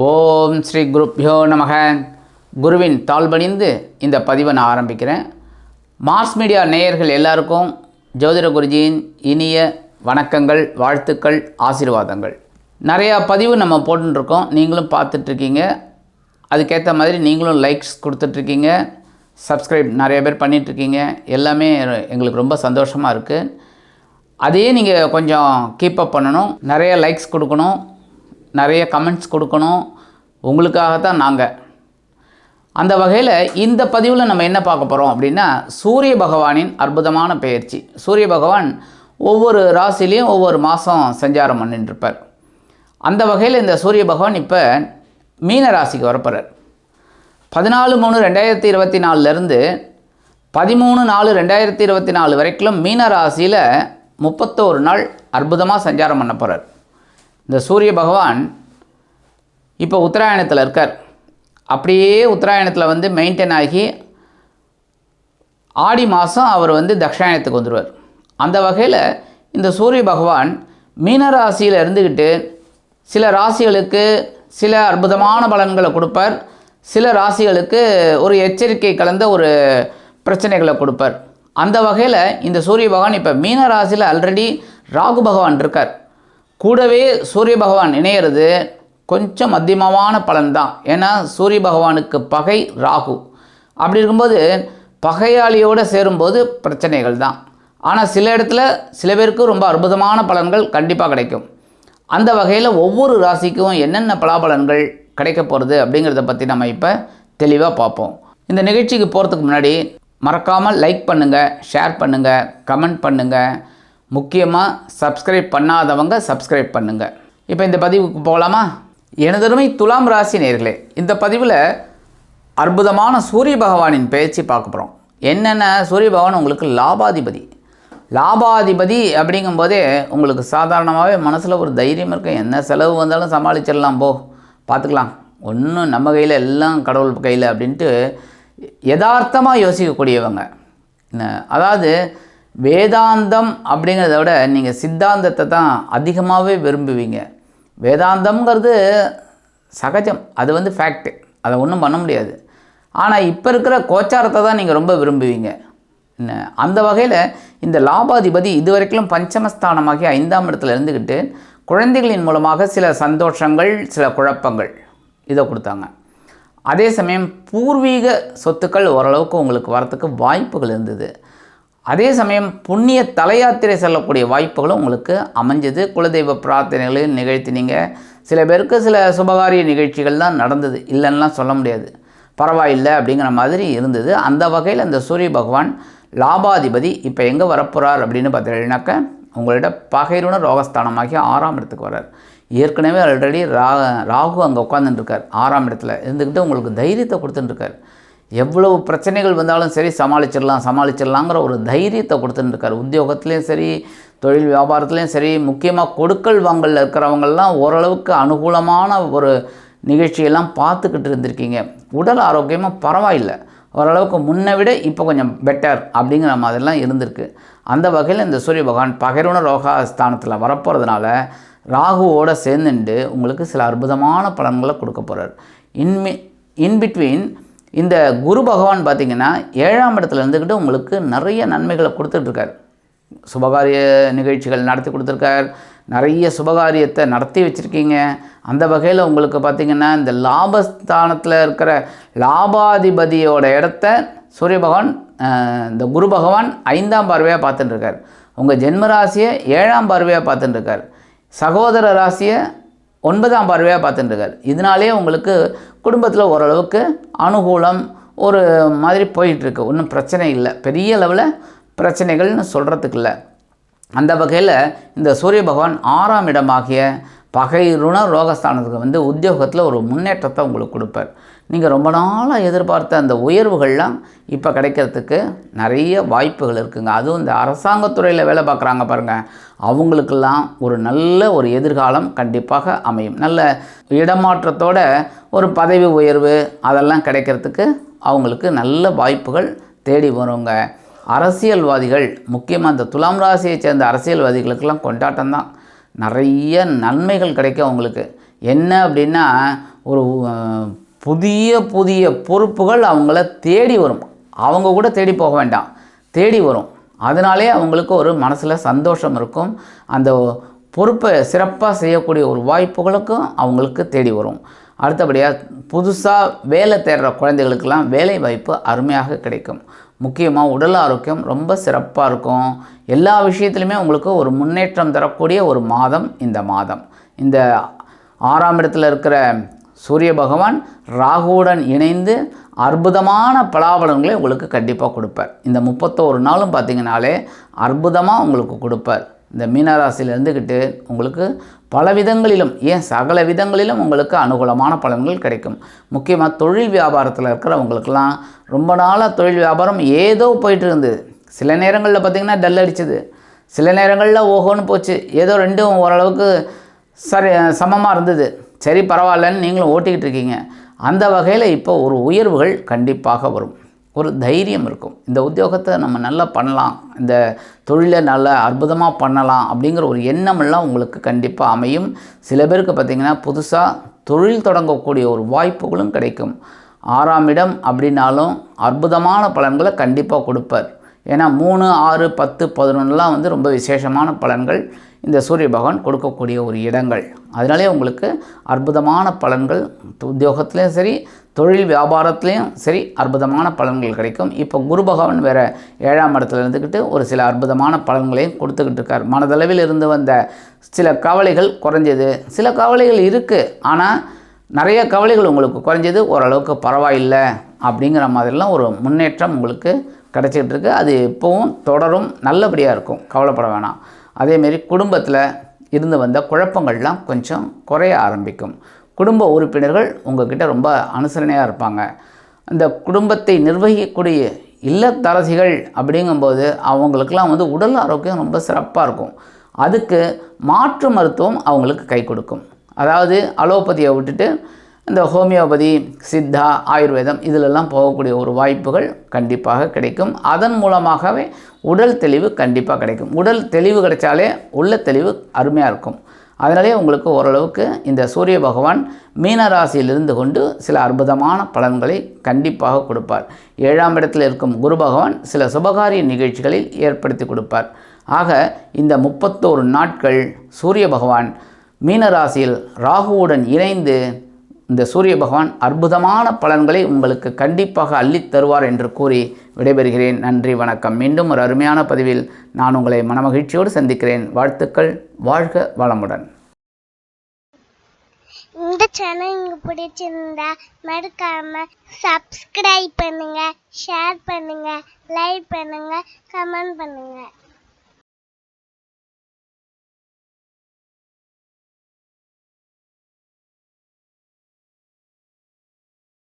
ஓம் ஸ்ரீ குருப்யோ நமக. குருவின் தாழ்பணிந்து இந்த பதிவை நான் ஆரம்பிக்கிறேன். மாஸ் மீடியா நேயர்கள் எல்லாருக்கும் ஜோதிட குருஜியின் இனிய வணக்கங்கள், வாழ்த்துக்கள், ஆசீர்வாதங்கள். நிறையா பதிவு நம்ம போட்டுருக்கோம், நீங்களும் பார்த்துட்ருக்கீங்க. அதுக்கேற்ற மாதிரி நீங்களும் லைக்ஸ் கொடுத்துட்ருக்கீங்க, சப்ஸ்கிரைப் நிறைய பேர் பண்ணிகிட்ருக்கீங்க. எல்லாமே எங்களுக்கு ரொம்ப சந்தோஷமாக இருக்குது. அதையே நீங்கள் கொஞ்சம் கீப்பப் பண்ணணும், நிறைய லைக்ஸ் கொடுக்கணும், நிறைய கமெண்ட்ஸ் கொடுக்கணும். உங்களுக்காகத்தான் நாங்கள். அந்த வகையில் இந்த பதிவில் நம்ம என்ன பார்க்க போகிறோம் அப்படின்னா, சூரிய பகவானின் அற்புதமான பெயர்ச்சி. சூரிய பகவான் ஒவ்வொரு ராசிலையும் ஒவ்வொரு மாதம் சஞ்சாரம் பண்ணிட்டுருப்பார். அந்த வகையில் இந்த சூரிய பகவான் இப்போ மீன ராசிக்கு வரப்போகிறார். 14/3/2024 13/4/2024 வரைக்கும் மீன ராசியில் 31 நாள் அற்புதமாக சஞ்சாரம் பண்ண போகிறார். இந்த சூரிய பகவான் இப்போ உத்தராயணத்தில் இருக்கார். அப்படியே உத்தராயணத்தில் மெயின்டைன் ஆகி ஆடி மாதம் அவர் தக்ஷாயணத்துக்கு வந்துடுவார். அந்த வகையில் இந்த சூரிய பகவான் மீனராசியில் இருந்துக்கிட்டு சில ராசிகளுக்கு சில அற்புதமான பலன்களை கொடுப்பார், சில ராசிகளுக்கு ஒரு எச்சரிக்கை கலந்த ஒரு பிரச்சனைகளை கொடுப்பார். அந்த வகையில் இந்த சூரிய பகவான் இப்போ மீன ராசியில் ஆல்ரெடி ராகு பகவான் இருக்கார். கூடவே சூரிய பகவான் இணையிறது கொஞ்சம் மத்தியமமான பலன்தான். ஏன்னா சூரிய பகவானுக்கு பகை ராகு. அப்படி இருக்கும்போது பகையாளியோடு சேரும்போது பிரச்சனைகள் தான். ஆனால் சில இடத்துல சில பேருக்கு ரொம்ப அற்புதமான பலன்கள் கண்டிப்பாக கிடைக்கும். அந்த வகையில் ஒவ்வொரு ராசிக்கும் என்னென்ன பலாபலன்கள் கிடைக்க போகிறது அப்படிங்கிறத பற்றி நம்ம இப்போ தெளிவாக பார்ப்போம். இந்த நிகழ்ச்சிக்கு போகிறதுக்கு முன்னாடி மறக்காமல் லைக் பண்ணுங்கள், ஷேர் பண்ணுங்கள், கமெண்ட் பண்ணுங்கள். முக்கியமாக சப்ஸ்கிரைப் பண்ணாதவங்க சப்ஸ்கிரைப் பண்ணுங்கள். இப்போ இந்த பதிவுக்கு போகலாமா? எனதருமை துலாம் ராசி நேயர்களே, இந்த பதிவில் அற்புதமான சூரிய பகவானின் பெயர்ச்சி பார்க்க போகிறோம். என்னென்ன சூரிய பகவான் உங்களுக்கு லாபாதிபதி அப்படிங்கும்போதே உங்களுக்கு சாதாரணமாகவே மனசில் ஒரு தைரியம் இருக்கும். என்ன செலவு வந்தாலும் சமாளிச்சிடலாம், பார்த்துக்கலாம், ஒன்றும் நம்ம கையில் எல்லாம் கடவுள் கையில் அப்படின்ட்டு யதார்த்தமாக யோசிக்கக்கூடியவங்க. அதாவது வேதாந்தம் அப்படிங்கிறத விட நீங்கள் சித்தாந்தத்தை தான் அதிகமாகவே விரும்புவீங்க. வேதாந்தம்ங்கிறது சகஜம், அது ஃபேக்ட்டு, அதை ஒன்றும் பண்ண முடியாது. ஆனால் இப்போ இருக்கிற கோச்சாரத்தை தான் நீங்கள் ரொம்ப விரும்புவீங்க. அந்த வகையில் இந்த லாபாதிபதி இதுவரைக்கும் பஞ்சமஸ்தானமாகி 5ஆம் இடத்துல இருந்துக்கிட்டு குழந்தைகளின் மூலமாக சில சந்தோஷங்கள், சில குழப்பங்கள் இதை கொடுத்தாங்க. அதே சமயம் பூர்வீக சொத்துக்கள் ஓரளவுக்கு உங்களுக்கு வரத்துக்கு வாய்ப்புகள் இருந்தது. அதே சமயம் புண்ணிய தலையாத்திரை செல்லக்கூடிய வாய்ப்புகளும் உங்களுக்கு அமைஞ்சது. குலதெய்வ பிரார்த்தனைகளையும் நிகழ்த்தினீங்க. சில பேருக்கு சில சுபகாரிய நிகழ்ச்சிகள் தான் நடந்தது, இல்லைன்னா சொல்ல முடியாது, பரவாயில்லை அப்படிங்கிற மாதிரி இருந்தது. அந்த வகையில் இந்த சூரிய பகவான் லாபாதிபதி இப்போ எங்கே வரப்போகிறார் அப்படின்னு பார்த்தீங்கன்னாக்க உங்கள்கிட்ட பகைருண ரோகஸ்தானமாகி 6ஆம் இடத்துக்கு வர்றார். ஏற்கனவே ஆல்ரெடி ராகு அங்கே உட்காந்துட்டுருக்கார். 6ஆம் இடத்துல இருந்துக்கிட்டு உங்களுக்கு தைரியத்தை கொடுத்துட்டுருக்கார். எவ்வளவு பிரச்சனைகள் வந்தாலும் சரி சமாளிச்சிடலாங்கிற ஒரு தைரியத்தை கொடுத்துட்டுருக்கார். உத்தியோகத்துலேயும் சரி, தொழில் வியாபாரத்துலேயும் சரி, முக்கியமாக கொடுக்கல் வாங்கலில் இருக்கிறவங்கெல்லாம் ஓரளவுக்கு அனுகூலமான ஒரு நிகழ்ச்சியெல்லாம் பார்த்துக்கிட்டு இருந்திருக்கீங்க. உடல் ஆரோக்கியமாக பரவாயில்லை, ஓரளவுக்கு முன்னை விட இப்போ கொஞ்சம் பெட்டர் அப்படிங்கிற மாதிரிலாம் இருந்திருக்கு. அந்த வகையில் இந்த சூரிய பகவான் பகைருண ரோகஸ்தானத்தில் வரப்போகிறதுனால ராகுவோடு சேர்ந்துட்டு உங்களுக்கு சில அற்புதமான பலன்களை கொடுக்க போகிறார். இன்பிட்வீன் இந்த குரு பகவான் பார்த்திங்கன்னா 7ஆம் இடத்துல இருந்துக்கிட்டு உங்களுக்கு நிறைய நன்மைகளை கொடுத்துட்ருக்கார். சுபகாரிய நிகழ்ச்சிகள் நடத்தி கொடுத்துருக்கார், நிறைய சுபகாரியத்தை நடத்தி வச்சுருக்கீங்க. அந்த வகையில் உங்களுக்கு பார்த்திங்கன்னா இந்த லாபஸ்தானத்தில் இருக்கிற லாபாதிபதியோட இடத்த சூரிய பகவான், இந்த குரு பகவான் 5ஆம் பார்வையாக பார்த்துட்டுருக்கார். உங்கள் ஜென்ம ராசியை 7ஆம் பார்வையாக பார்த்துட்டுருக்கார். சகோதர ராசியை 9ஆம் பார்வையாக பார்த்துட்டுருக்கார். இதனாலே உங்களுக்கு குடும்பத்தில் ஓரளவுக்கு அனுகூலம் ஒரு மாதிரி போயிட்டுருக்கு. ஒன்றும் பிரச்சனை இல்லை, பெரிய லெவலில் பிரச்சனைகள்னு சொல்கிறதுக்கு இல்லை. அந்த வகையில் இந்த சூரிய பகவான் 6ஆம் இடமாகிய பகைருண ரோகஸ்தானத்துக்கு உத்தியோகத்தில் ஒரு முன்னேற்றத்தை உங்களுக்கு கொடுப்பார். நீங்கள் ரொம்ப நாளாக எதிர்பார்த்த அந்த உயர்வுகள்லாம் இப்போ கிடைக்கிறதுக்கு நிறைய வாய்ப்புகள் இருக்குங்க. அதுவும் இந்த அரசாங்கத்துறையில் வேலை பார்க்குறாங்க பாருங்கள், அவங்களுக்கெல்லாம் ஒரு நல்ல ஒரு எதிர்காலம் கண்டிப்பாக அமையும். நல்ல இடமாற்றத்தோட ஒரு பதவி உயர்வு அதெல்லாம் கிடைக்கிறதுக்கு அவங்களுக்கு நல்ல வாய்ப்புகள் தேடி வருங்க. அரசியல்வாதிகள், முக்கியமாக இந்த துலாம் ராசியை சேர்ந்த அரசியல்வாதிகளுக்கெல்லாம் கொண்டாட்டம் தான். நிறைய நன்மைகள் கிடைக்கும் அவங்களுக்கு. என்ன அப்படின்னா, ஒரு புதிய புதிய பொறுப்புகள் அவங்கள தேடி வரும். அவங்க கூட தேடி போக வேண்டாம், தேடி வரும். அதனாலே அவங்களுக்கு ஒரு மனசில் சந்தோஷம் இருக்கும். அந்த பொறுப்பை சிறப்பாக செய்யக்கூடிய ஒரு வாய்ப்புகளுக்கும் அவங்களுக்கு தேடி வரும். அடுத்தபடியாக புதுசாக வேலை தேடுற குழந்தைகளுக்கெல்லாம் வேலை வாய்ப்பு அருமையாக கிடைக்கும். முக்கியமாக உடல் ஆரோக்கியம் ரொம்ப சிறப்பாக இருக்கும். எல்லா விஷயத்துலையுமே உங்களுக்கு ஒரு முன்னேற்றம் தரக்கூடிய ஒரு மாதம் இந்த மாதம். இந்த 6ஆம் இடத்துல இருக்கிற சூரிய பகவான் ராகுவுடன் இணைந்து அற்புதமான பலாபலன்களை உங்களுக்கு கண்டிப்பாக கொடுப்பார். இந்த 31 நாளும் பார்த்திங்கனாலே அற்புதமாக உங்களுக்கு கொடுப்பார். இந்த மீனராசியில் இருந்துக்கிட்டு உங்களுக்கு பல விதங்களிலும், ஏன் சகல விதங்களிலும் உங்களுக்கு அனுகூலமான பலன்கள் கிடைக்கும். முக்கியமாக தொழில் வியாபாரத்தில் இருக்கிறவங்களுக்கெல்லாம் ரொம்ப நாளாக தொழில் வியாபாரம் ஏதோ போயிட்டு இருந்தது. சில நேரங்களில் பார்த்திங்கன்னா டல் அடிச்சுது, சில நேரங்களில் ஓஹோன்னு போச்சு, ஏதோ ரெண்டும் ஓரளவுக்கு சரி சமமாக இருந்தது. சரி பரவாயில்லன்னு நீங்களும் ஓட்டிக்கிட்டு இருக்கீங்க. அந்த வகையில் இப்போ ஒரு உயர்வுகள் கண்டிப்பாக வரும். ஒரு தைரியம் இருக்கும். இந்த உத்தியோகத்தை நம்ம நல்லா பண்ணலாம், இந்த தொழிலை நல்லா அற்புதமாக பண்ணலாம் அப்படிங்கிற ஒரு எண்ணமெல்லாம் உங்களுக்கு கண்டிப்பாக அமையும். சில பேருக்கு பார்த்திங்கன்னா புதுசாக தொழில் தொடங்கக்கூடிய ஒரு வாய்ப்புகளும் கிடைக்கும். 6ஆம் இடம் அப்படின்னாலும் அற்புதமான பலன்களை கண்டிப்பாக கொடுப்பார். ஏன்னா 3, 6, 10, 11லாம் வந்து ரொம்ப விசேஷமான பலன்கள் இந்த சூரிய பகவான் கொடுக்கக்கூடிய ஒரு இடங்கள். அதனாலே உங்களுக்கு அற்புதமான பலன்கள் உத்தியோகத்துலேயும் சரி, தொழில் வியாபாரத்துலேயும் சரி அற்புதமான பலன்கள் கிடைக்கும். இப்போ குரு பகவான் வேறு 7ஆம் இடத்துல இருந்துக்கிட்டு ஒரு சில அற்புதமான பலன்களையும் கொடுத்துக்கிட்டு இருக்கார். மனதளவில் இருந்து வந்த சில கவலைகள் குறைஞ்சது, சில கவலைகள் இருக்குது, ஆனால் நிறைய கவலைகள் உங்களுக்கு குறைஞ்சது, ஓரளவுக்கு பரவாயில்லை அப்படிங்கிற மாதிரிலாம் ஒரு முன்னேற்றம் உங்களுக்கு கிடச்சிக்கிட்டு இருக்குது. அது எப்போவும் தொடரும், நல்லபடியாக இருக்கும், கவலைப்பட வேணாம். அதேமாரி குடும்பத்தில் இருந்து வந்த குழப்பங்கள்லாம் கொஞ்சம் குறைய ஆரம்பிக்கும். குடும்ப உறுப்பினர்கள் உங்கள்கிட்ட ரொம்ப அனுசரணையாக இருப்பாங்க. அந்த குடும்பத்தை நிர்வகிக்கக்கூடிய இல்லத்தரசிகள் அப்படிங்கும்போது அவங்களுக்கெல்லாம் வந்து உடல் ஆரோக்கியம் ரொம்ப சிறப்பாக இருக்கும். அதுக்கு மாற்று மருத்துவம் அவங்களுக்கு கை கொடுக்கும். அதாவது அலோபதியை விட்டுட்டு இந்த ஹோமியோபதி, சித்தா, ஆயுர்வேதம் இதிலெல்லாம் போகக்கூடிய ஒரு வாய்ப்புகள் கண்டிப்பாக கிடைக்கும். அதன் மூலமாகவே உடல் தெளிவு கண்டிப்பாக கிடைக்கும். உடல் தெளிவு கிடைச்சாலே உள்ள தெளிவு அருமையாக இருக்கும். அதனாலே உங்களுக்கு ஓரளவுக்கு இந்த சூரிய பகவான் மீன ராசியில் இருந்து கொண்டு சில அற்புதமான பலன்களை கண்டிப்பாக கொடுப்பார். 7ஆம் இடத்தில் இருக்கும் குரு பகவான் சில சுபகாரிய நிகழ்ச்சிகளில் ஏற்படுத்தி கொடுப்பார். ஆக இந்த 31 நாட்கள் சூரிய பகவான் மீன ராசியில் ராகுவுடன் இணைந்து இந்த சூரிய பகவான் அற்புதமான பலன்களை உங்களுக்கு கண்டிப்பாக அள்ளித் தருவார் என்று கூறி விடைபெறுகிறேன். நன்றி, வணக்கம். மீண்டும் ஒரு அருமையான பதிவில் நான் உங்களை மனமகிழ்ச்சியோடு சந்திக்கிறேன். வாழ்த்துக்கள். வாழ்க வளமுடன். இந்த சேனல் உங்களுக்கு பிடிச்சிருந்தா மறக்காம சப்ஸ்கிரைப் பண்ணுங்க, ஷேர் பண்ணுங்க, லைக் பண்ணுங்க, கமெண்ட் பண்ணுங்க.